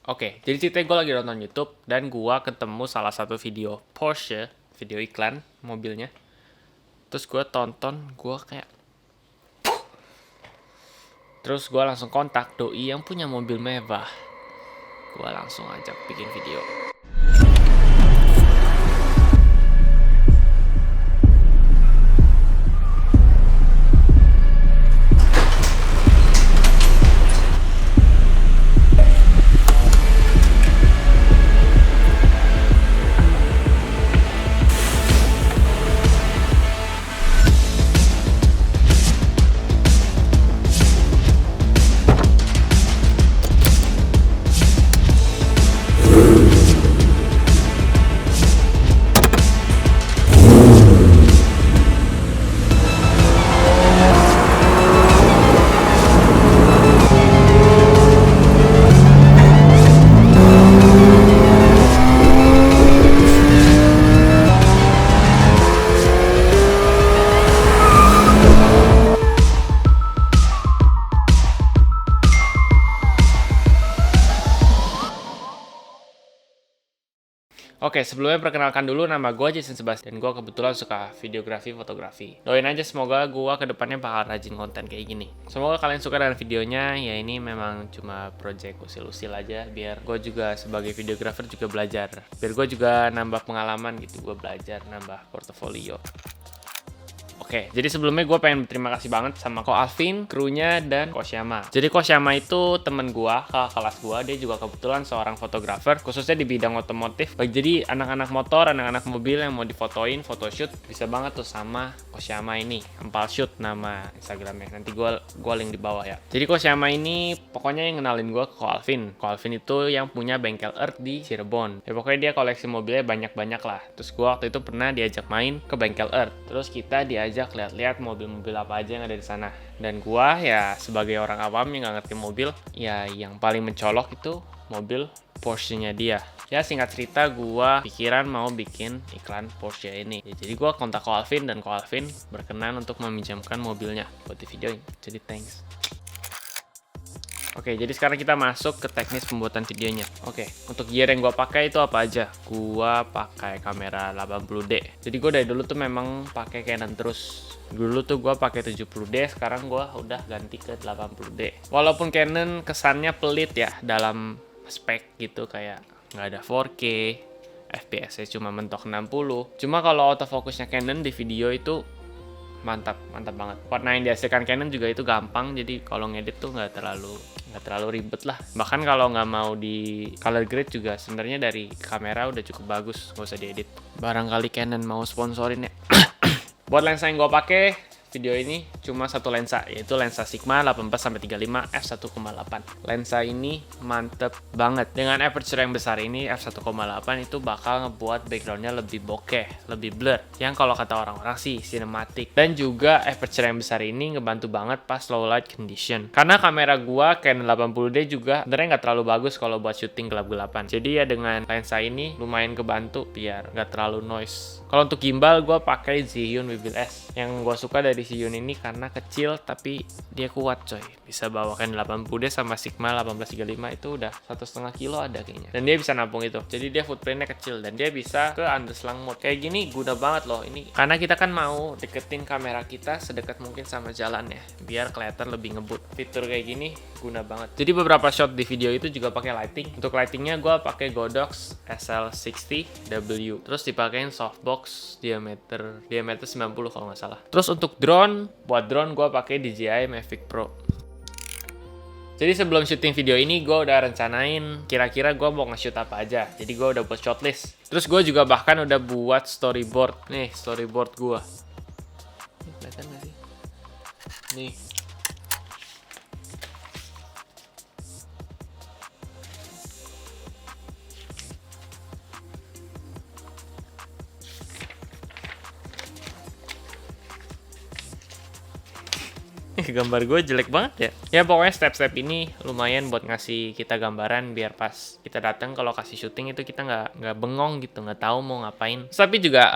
Oke, jadi ceritanya gue lagi nonton YouTube dan gue ketemu salah satu video Porsche, video iklan mobilnya. Terus gue tonton, terus gue langsung kontak doi yang punya mobil mewah. Gue langsung ajak bikin video. Oke, sebelumnya perkenalkan dulu, nama gue Jason Sebastian. Gue kebetulan suka videografi, fotografi. Doain aja semoga gue kedepannya bakal rajin konten kayak gini. Semoga kalian suka dengan videonya. Ya ini memang cuma project usil-usil aja, biar gue juga sebagai videografer juga belajar. Biar gue juga nambah pengalaman gitu, gue belajar nambah portofolio. Oke, jadi sebelumnya gue pengen berterima kasih banget sama Ko Alvin, krunya, dan Ko Syama. Jadi Ko Syama itu temen gue, kakak kelas gue. Dia juga kebetulan seorang fotografer, khususnya di bidang otomotif. Jadi anak-anak motor, anak-anak mobil yang mau difotoin, photoshoot, bisa banget tuh sama Ko Syama ini. Empal Shoot nama Instagramnya. Nanti gue link di bawah ya. Jadi Ko Syama ini pokoknya yang kenalin gue ke Ko Alvin. Ko Alvin itu yang punya bengkel Earth di Cirebon. Ya pokoknya dia koleksi mobilnya banyak-banyak lah. Terus gue waktu itu pernah diajak main ke bengkel Earth. Terus kita diajak lihat-lihat mobil-mobil apa aja yang ada di sana. Dan gua ya sebagai orang awam yang nggak ngerti mobil, ya yang paling mencolok itu mobil Porsche-nya dia. Ya singkat cerita gua pikiran mau bikin iklan Porsche ini. Ya, jadi gua kontak Ko Alvin dan Ko Alvin berkenan untuk meminjamkan mobilnya buat di videoin. Jadi thanks. Oke, jadi sekarang kita masuk ke teknis pembuatan videonya. Oke, untuk gear yang gue pakai itu apa aja? Gue pakai kamera 80D. Jadi gue dari dulu tuh memang pakai Canon terus. Dulu tuh gue pakai 70D, sekarang gue udah ganti ke 80D. Walaupun Canon kesannya pelit ya dalam spek gitu, kayak nggak ada 4K, FPS-nya cuma mentok 60. Cuma kalau autofocusnya Canon di video itu mantap banget. Warna yang dihasilkan Canon juga itu gampang, jadi kalau ngedit tuh nggak terlalu ribet lah. Bahkan kalau nggak mau di color grade juga sebenarnya dari kamera udah cukup bagus, nggak usah diedit. Barangkali Canon mau sponsorin ya. Buat lensa yang gue pakai video ini cuma satu lensa, yaitu lensa Sigma 18-35 f1.8. Lensa ini mantep banget. Dengan aperture yang besar ini, f1.8 itu bakal ngebuat backgroundnya lebih bokeh, lebih blur. Yang kalau kata orang-orang sih cinematic. Dan juga aperture yang besar ini ngebantu banget pas low light condition. Karena kamera gua Canon 80D juga sebenarnya nggak terlalu bagus kalau buat syuting gelap-gelapan. Jadi ya dengan lensa ini lumayan kebantu biar nggak terlalu noise. Kalau untuk gimbal gua pakai Zhiyun Weebill S. Yang gua suka dari Zhiyun ini karena kecil tapi dia kuat coy. Bisa bawa Canon 80D sama Sigma 18-35 itu udah 1,5 kilo ada kayaknya. Dan dia bisa nampung itu. Jadi dia footprintnya kecil dan dia bisa ke underslang mode. Kayak gini guna banget loh ini. Karena kita kan mau deketin kamera kita sedekat mungkin sama jalan ya, biar kelihatan lebih ngebut. Fitur kayak gini guna banget. Jadi beberapa shot di video itu juga pakai lighting. Untuk lightingnya gue pakai Godox SL60W. Terus dipakein softbox diameter 90 kalau nggak salah. Terus untuk drone, buat drone gue pakai DJI Mavic Pro. Jadi sebelum syuting video ini gue udah rencanain kira-kira gue mau nge-shoot apa aja. Jadi gue udah buat shortlist. Terus gue juga bahkan udah buat storyboard. Nih storyboard gue. Ini kelihatan nggak sih? Nih. Gambar gue jelek banget ya. Ya pokoknya step-step ini lumayan buat ngasih kita gambaran biar pas kita datang ke lokasi syuting itu kita nggak bengong gitu, nggak tahu mau ngapain. Tapi juga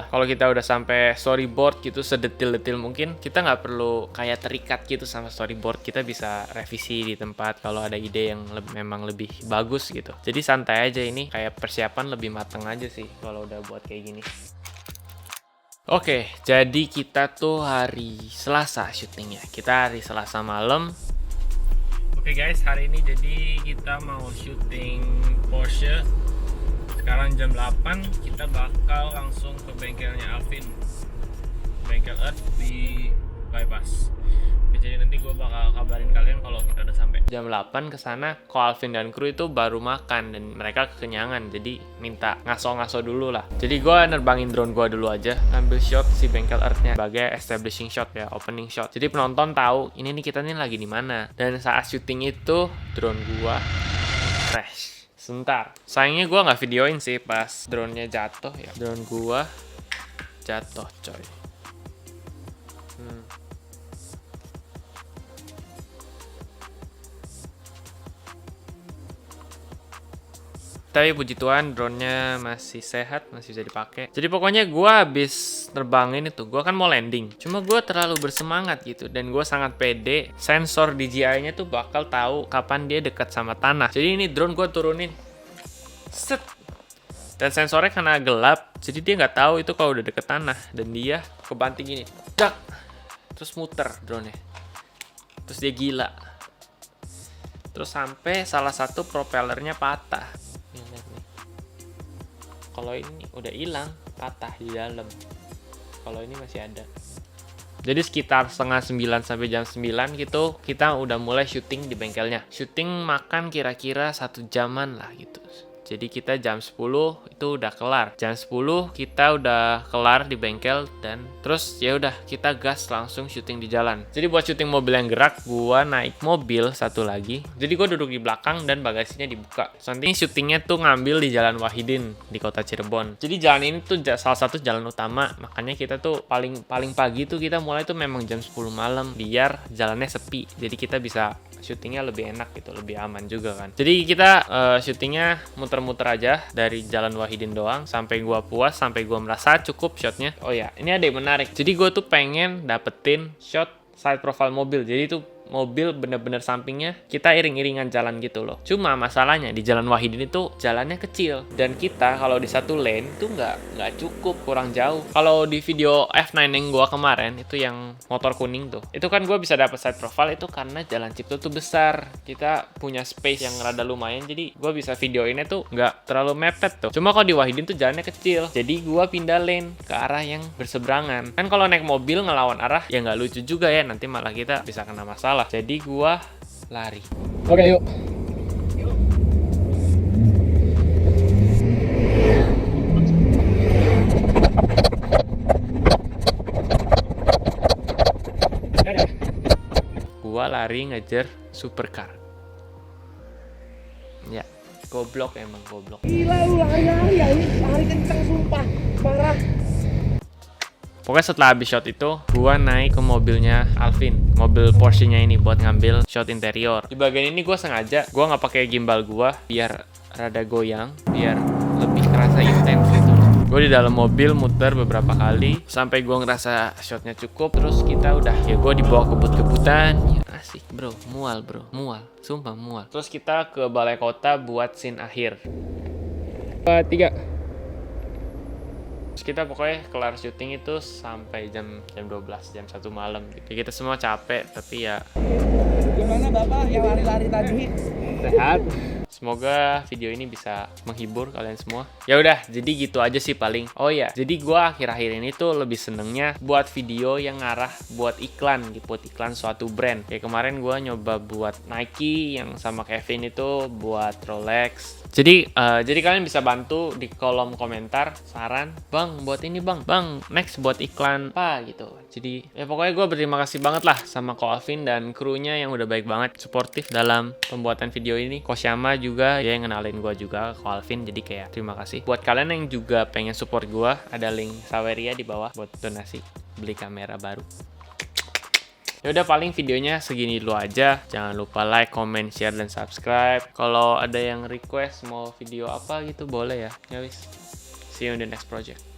kalau kita udah sampai storyboard gitu sedetil-detil mungkin, kita nggak perlu kayak terikat gitu sama storyboard. Kita bisa revisi di tempat kalau ada ide yang memang lebih bagus gitu. Jadi santai aja, ini kayak persiapan lebih mateng aja sih kalau udah buat kayak gini. Oke, jadi kita tuh hari Selasa syutingnya. Kita hari Selasa malam. Oke guys, hari ini jadi kita mau syuting Porsche. Sekarang jam 8, kita bakal langsung ke bengkelnya Alvin. Bengkel Earth di Bypass. Jadi nanti gue bakal kabarin kalian kalau kita udah sampai. Jam 8 ke sana, ko Alvin dan kru itu baru makan dan mereka kekenyangan. Jadi minta ngaso-ngaso dulu lah. Jadi gue nerbangin drone gue dulu aja, ngambil shot si bengkel Earth-nya sebagai establishing shot ya, opening shot. Jadi penonton tahu ini nih kita nih lagi di mana. Dan saat syuting itu drone gue crash. Sebentar. Sayangnya gue nggak videoin sih pas drone-nya jatuh ya. Drone gue jatuh coy. Tapi puji Tuhan drone-nya masih sehat, masih bisa dipakai. Jadi pokoknya gue habis nerbangin itu, gue kan mau landing. Cuma gue terlalu bersemangat gitu, dan gue sangat pede. Sensor DJI-nya tuh bakal tahu kapan dia dekat sama tanah. Jadi ini drone gue turunin, set. Dan sensornya karena gelap, jadi dia nggak tahu itu kalau udah deket tanah. Dan dia kebanting gini, dak. Terus muter drone-nya. Terus dia gila. Terus sampai salah satu propellernya patah. Kalau ini udah hilang, patah di dalam. Kalau ini masih ada. Jadi sekitar setengah 9 sampai jam 9 gitu, kita udah mulai syuting di bengkelnya. Syuting makan kira-kira 1 jaman lah gitu. Jadi kita jam 10 itu udah kelar. Jam 10 kita udah kelar di bengkel dan terus ya udah kita gas langsung syuting di jalan. Jadi buat syuting mobil yang gerak, gua naik mobil satu lagi. Jadi gua duduk di belakang dan bagasinya dibuka. Nanti syutingnya tuh ngambil di Jalan Wahidin di kota Cirebon. Jadi jalan ini tuh salah satu jalan utama. Makanya kita tuh paling pagi tuh kita mulai tuh memang jam 10 malam biar jalannya sepi. Jadi kita bisa syutingnya lebih enak gitu, lebih aman juga kan. Jadi kita syutingnya muter-muter aja dari Jalan Wahidin doang sampai gua puas, sampai gua merasa cukup shotnya. Oh ya, ini ada yang menarik. Jadi gua tuh pengen dapetin shot side profile mobil. Jadi itu mobil bener-bener sampingnya kita iring-iringan jalan gitu loh. Cuma masalahnya di Jalan Wahidin itu jalannya kecil dan kita kalau di satu lane itu nggak cukup, kurang jauh. Kalau di video F9 yang gua kemarin itu yang motor kuning tuh, itu kan gua bisa dapet side profile itu karena jalan Cipto tuh besar. Kita punya space yang rada lumayan, jadi gua bisa videoinnya tuh nggak terlalu mepet tuh. Cuma kalau di Wahidin tuh jalannya kecil, jadi gua pindah lane ke arah yang berseberangan. Kan kalau naik mobil ngelawan arah ya nggak lucu juga ya, nanti malah kita bisa kena masalah. Jadi gua lari. Oke, yuk. Gua lari ngejar supercar. Ya, goblok emang goblok. Gila lu lari-lari ya, ini lari kenceng sumpah, parah. Pokoknya setelah habis shot itu, gua naik ke mobilnya Alvin, mobil Porsche-nya ini buat ngambil shot interior. Di bagian ini gua sengaja, gua nggak pakai gimbal gua biar rada goyang, biar lebih kerasa intens gitu. Gue di dalam mobil muter beberapa kali sampai gua ngerasa shotnya cukup. Terus kita udah, ya gua dibawa kebut-kebutan. Ya asik bro, mual, sumpah mual. Terus kita ke balai kota buat scene akhir. 3. Terus kita pokoknya kelar syuting itu sampai jam 12, jam 1 malam gitu. Kita semua capek, tapi ya Gimana Bapak yang lari-lari tadi? sehat. Semoga video ini bisa menghibur kalian semua. Ya udah, jadi gitu aja sih paling. Oh ya, jadi gua akhir-akhir ini tuh lebih senengnya buat video yang ngarah buat iklan, buat iklan suatu brand. Kayak kemarin gua nyoba buat Nike, yang sama Kevin itu buat Rolex. Jadi kalian bisa bantu di kolom komentar saran, bang buat ini bang next buat iklan apa gitu. Jadi ya pokoknya gue berterima kasih banget lah sama Ko Alvin dan krunya yang udah baik banget, suportif dalam pembuatan video ini. Ko Syama juga ya yang kenalin gue juga Ko Alvin, jadi kayak terima kasih. Buat kalian yang juga pengen support gue, ada link Saweria di bawah buat donasi beli kamera baru. Ya udah, paling videonya segini dulu aja. Jangan lupa like, comment, share, dan subscribe. Kalau ada yang request mau video apa gitu boleh ya. Ya wis. See you in the next project.